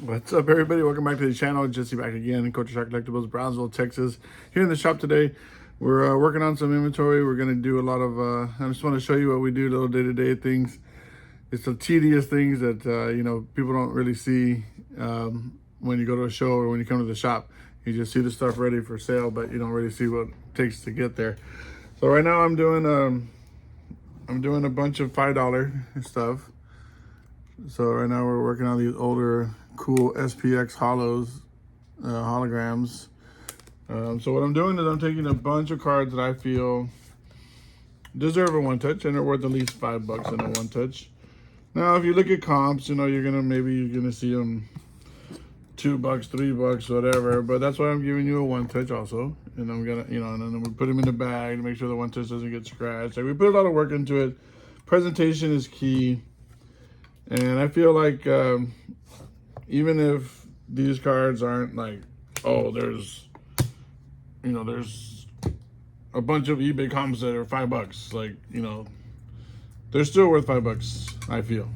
What's up, everybody? Welcome back to the channel. Jesse back again, Culture Shock Collectibles, Brownsville, Texas. Here in the shop today, we're working on some inventory. We're going to do a lot of, I just want to show you what we do, little day-to-day things. It's the tedious things that, people don't really see when you go to a show or when you come to the shop. You just see the stuff ready for sale, but you don't really see what it takes to get there. So right now I'm doing a bunch of $5 stuff. So right now we're working on these older cool SPX holograms. So what I'm doing is I'm taking a bunch of cards that I feel deserve a one touch and are worth at least $5 in a one touch. Now, if you look at comps, you're gonna see them $2, $3, whatever. But that's why I'm giving you a one touch also. And I'm gonna, and then we put them in the bag to make sure the one touch doesn't get scratched. Like, we put a lot of work into it. Presentation is key. And I feel like even if these cards aren't like, oh, there's a bunch of eBay comps that are $5, like, they're still worth $5. I feel,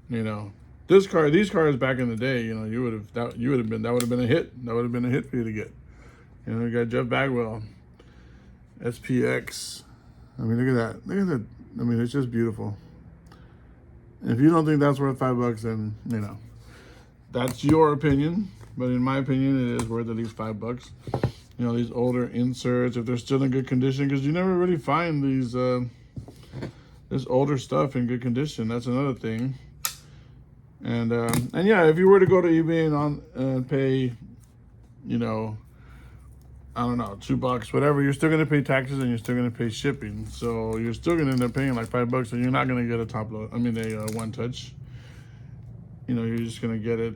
these cards back in the day, that would have been a hit. That would have been a hit for you to get. We got Jeff Bagwell, SPX. I mean, look at that. Look at that. I mean, it's just beautiful. If you don't think that's worth $5, then that's your opinion. But in my opinion, it is worth at least $5. These older inserts, if they're still in good condition, because you never really find these this older stuff in good condition. That's another thing. And yeah, if you were to go to eBay and pay, I don't know, $2, whatever, you're still gonna pay taxes and you're still gonna pay shipping. So you're still gonna end up paying like $5, and you're not gonna get a top load. I mean, a one touch. You're just gonna get it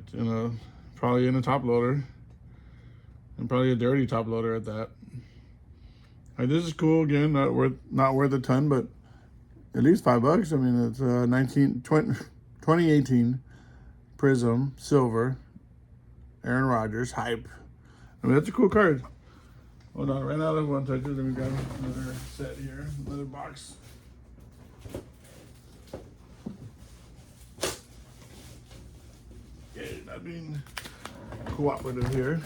probably in a top loader, and probably a dirty top loader at that. Like, this is cool. Again, not worth a ton, but at least $5. I mean, it's 2018 Prism Silver, Aaron Rodgers hype. I mean, that's a cool card. Hold on, ran out of one touches, and we got another set here, another box. Okay, not being cooperative here.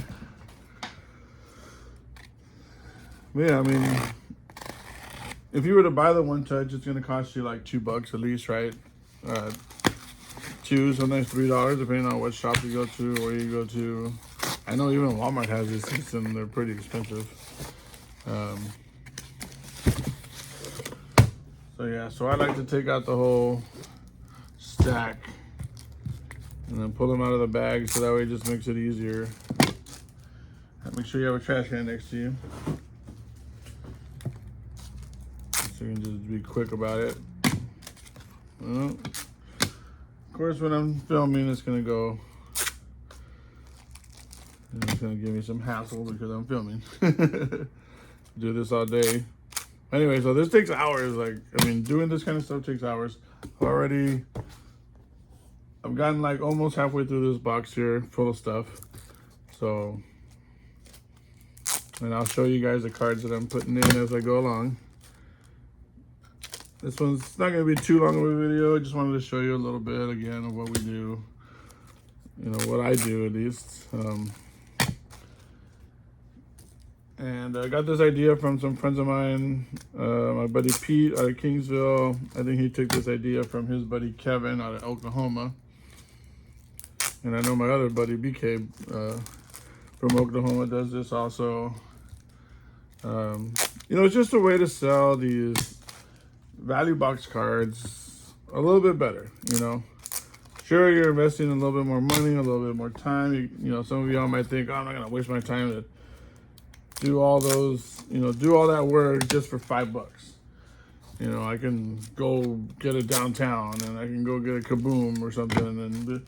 But yeah, I mean, if you were to buy the one touch, it's gonna cost you like $2 at least, right? $2, sometimes $3, depending on what shop you go to or where you go to. I know even Walmart has these, and they're pretty expensive. So yeah, so I like to take out the whole stack and then pull them out of the bag, so that way it just makes it easier. Make sure you have a trash can next to you, so you can just be quick about it. Well, of course, when I'm filming, it's gonna go. It's gonna give me some hassle because I'm filming. Do this all day. Anyway, so this takes hours. Like, I mean, doing this kind of stuff takes hours. I've gotten like almost halfway through this box here full of stuff. So, and I'll show you guys the cards that I'm putting in as I go along. This one's not gonna be too long of a video. I just wanted to show you a little bit again of what we do. What I do at least. And I got this idea from some friends of mine. My buddy Pete out of Kingsville. I think he took this idea from his buddy Kevin out of Oklahoma. And I know my other buddy BK from Oklahoma does this also. It's just a way to sell these value box cards a little bit better. Sure, you're investing a little bit more money, a little bit more time. Some of y'all might think, oh, I'm not gonna waste my time to do all those, do all that work just for $5. I can go get it downtown, and I can go get a Kaboom or something.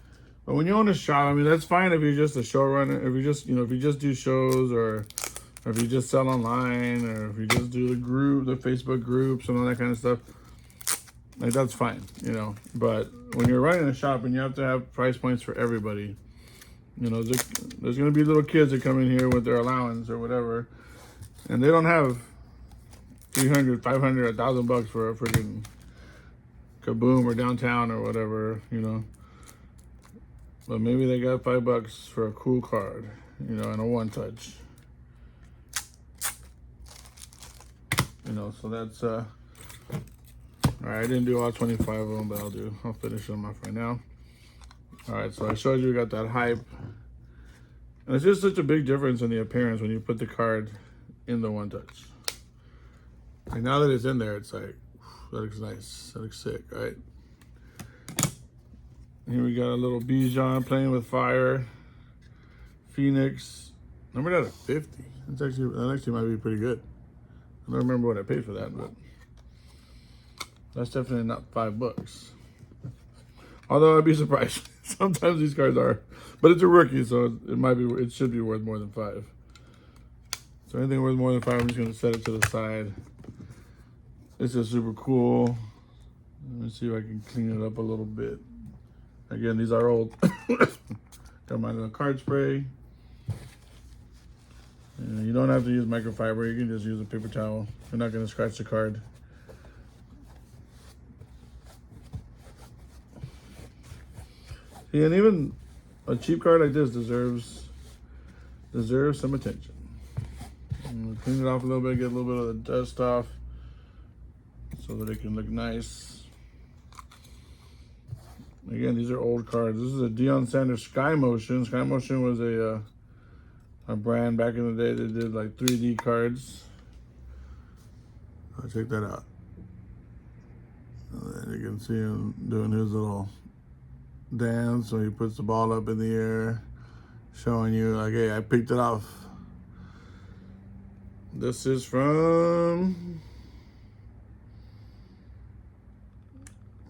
But when you own a shop, I mean, that's fine if you're just a showrunner, if you just do shows, or if you just sell online, or if you just do the Facebook groups and all that kind of stuff. Like, that's fine, But when you're running a shop and you have to have price points for everybody, there's going to be little kids that come in here with their allowance or whatever, and they don't have $300, $500, $1,000 for a freaking Kaboom or downtown or whatever, But maybe they got $5 for a cool card, you know, and a one touch. You know, so that's all right. I didn't do all 25 of them, but I'll finish them off right now. All right, so I showed you we got that hype. And it's just such a big difference in the appearance when you put the card in the one touch. Like now that it's in there, it's like, that looks nice. That looks sick, right? Here we got a little Bijan playing with fire. Phoenix. Number that at 50. That actually might be pretty good. I don't remember what I paid for that, but that's definitely not $5. Although I'd be surprised. Sometimes these cards are, but it's a rookie, so it should be worth more than 5. So anything worth more than 5, I'm just gonna set it to the side. It's just super cool. Let me see if I can clean it up a little bit. Again, these are old. Got mine in a card spray. You don't have to use microfiber. You can just use a paper towel. You're not going to scratch the card. And even a cheap card like this deserves some attention. Clean it off a little bit, get a little bit of the dust off so that it can look nice. Again, these are old cards. This is a Deion Sanders Sky Motion. Sky Motion was a brand back in the day that did like 3D cards. Check that out. And then you can see him doing his little dance when he puts the ball up in the air, showing you like, hey, I picked it off. This is from,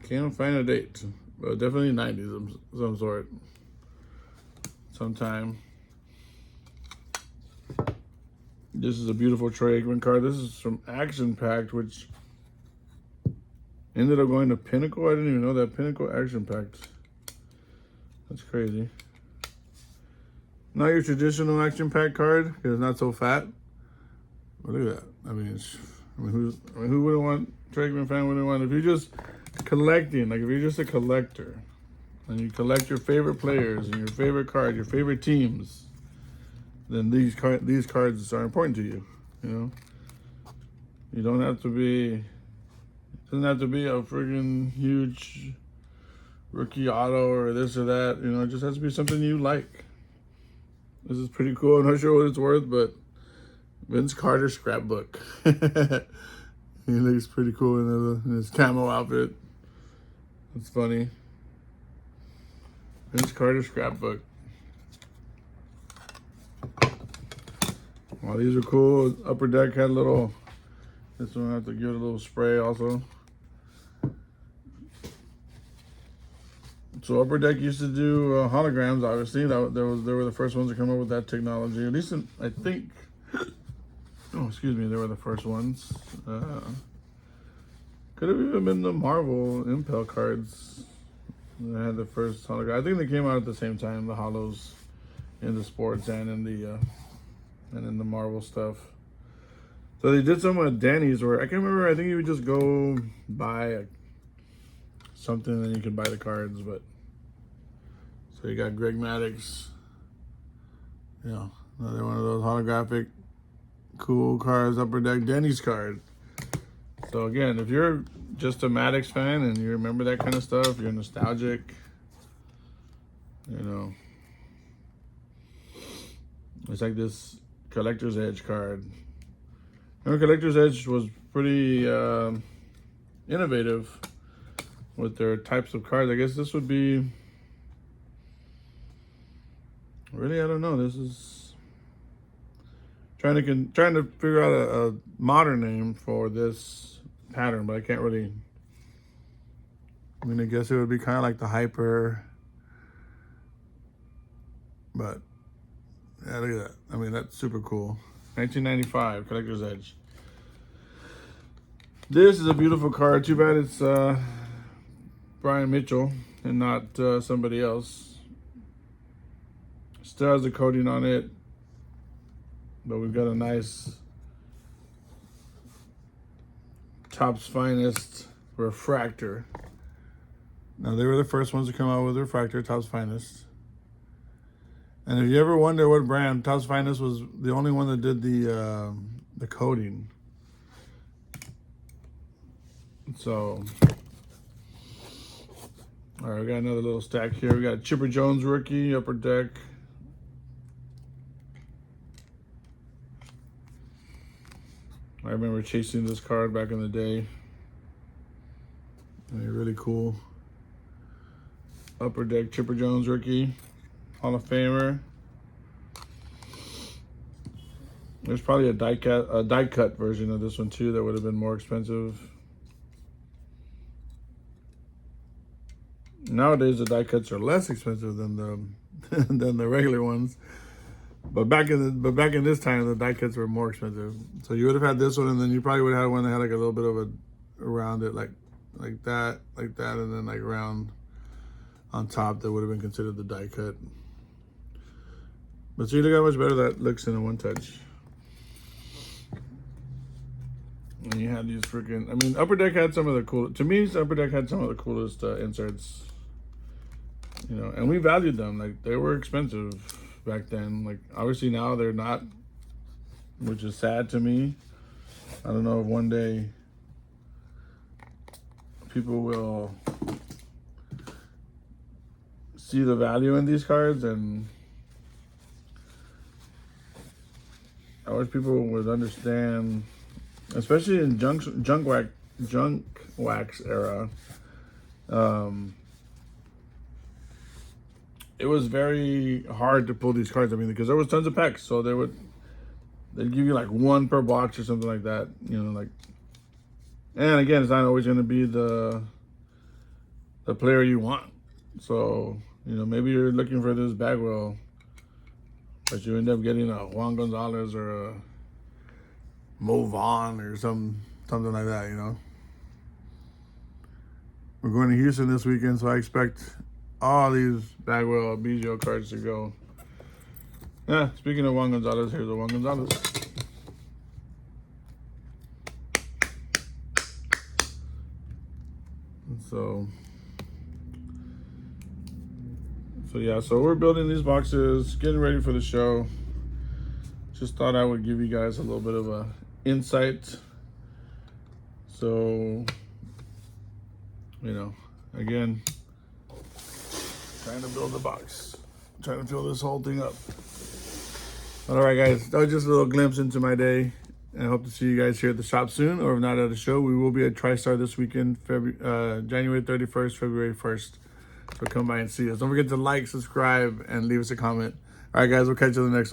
can't find a date, but definitely 90s of some sort, sometime. This is a beautiful Troy Aikman card. This is from Action Packed, which ended up going to Pinnacle. I didn't even know that. Pinnacle Action Packed. That's crazy. Not your traditional Action Pack card because it's not so fat. But look at that. I mean, who wouldn't want, Troy Aikman fan wouldn't want, if you're just collecting, like if you're just a collector and you collect your favorite players and your favorite card, your favorite teams, then these cards are important to you. You know, you don't have to be. It doesn't have to be a friggin' huge rookie auto or this or that. You know, it just has to be something you like. This is pretty cool. I'm not sure what it's worth, but Vince Carter scrapbook. He looks pretty cool in his camo outfit. It's funny. Vince Carter scrapbook. Wow, these are cool. Upper Deck had a little, this one I have to give it a little spray also. So Upper Deck used to do holograms, obviously. They were the first ones to come up with that technology. At least I think, oh, excuse me, they were the first ones. Could have even been the Marvel Impel cards that had the first hologram. I think they came out at the same time, the holos in the sports and in the Marvel stuff. So they did some with Danny's where I can't remember. I think you would just go buy something and then you could buy the cards. But so you got Greg Maddux, you know, another one of those holographic cool cards. Upper Deck Danny's card. So again, if you're just a Maddux fan and you remember that kind of stuff, you're nostalgic, you know, it's like this Collector's Edge card. Remember, Collector's Edge was pretty innovative with their types of cards. I guess this would be, really, I don't know. This is trying to figure out a modern name for this pattern, but I can't really. I mean, I guess it would be kind of like the Hyper, but yeah, look at that. I mean, that's super cool. 1995 Collector's Edge. This is a beautiful card. Too bad it's Brian Mitchell and not somebody else. Still has the coating on it, but we've got a nice Topps Finest refractor. Now, they were the first ones to come out with refractor, Topps Finest. And if you ever wonder what brand, Topps Finest was the only one that did the coating. So, all right, we got another little stack here. We got Chipper Jones rookie, Upper Deck. I remember chasing this card back in the day. Really cool. Upper Deck Chipper Jones rookie, Hall of Famer. There's probably a die cut version of this one too that would have been more expensive. Nowadays the die cuts are less expensive than the than the regular ones. But back in this time, the die cuts were more expensive. So you would have had this one, and then you probably would have had one that had like a little bit of a around it, like that, and then like around on top that would have been considered the die cut. But see, look how much better that looks in a one touch. And you had these freaking, I mean, Upper Deck had some of the coolest, to me, Upper Deck had some of the coolest inserts. You know, and we valued them. Like, they were expensive back then. Like, obviously now they're not, which is sad to me. I don't know if one day people will see the value in these cards, and I wish people would understand, especially in junk wax era. It was very hard to pull these cards. I mean, because there was tons of packs, so they'd give you like one per box or something like that. You know, like, and again, it's not always going to be the player you want. So, you know, maybe you're looking for this Bagwell, but you end up getting a Juan Gonzalez or a Mo Vaughn or something like that. You know, we're going to Houston this weekend, so I expect all these Bagwell Biggio cards to go. Yeah, speaking of Juan Gonzalez, here's a Juan Gonzalez. So yeah, so we're building these boxes, getting ready for the show. Just thought I would give you guys a little bit of a insight. So, you know, again, trying to build the box, trying to fill this whole thing up. All right, guys, that was just a little glimpse into my day. I hope to see you guys here at the shop soon, or if not at a show, we will be at TriStar this weekend, January 31st, February 1st. So come by and see us. Don't forget to like, subscribe, and leave us a comment. All right, guys, we'll catch you on the next one.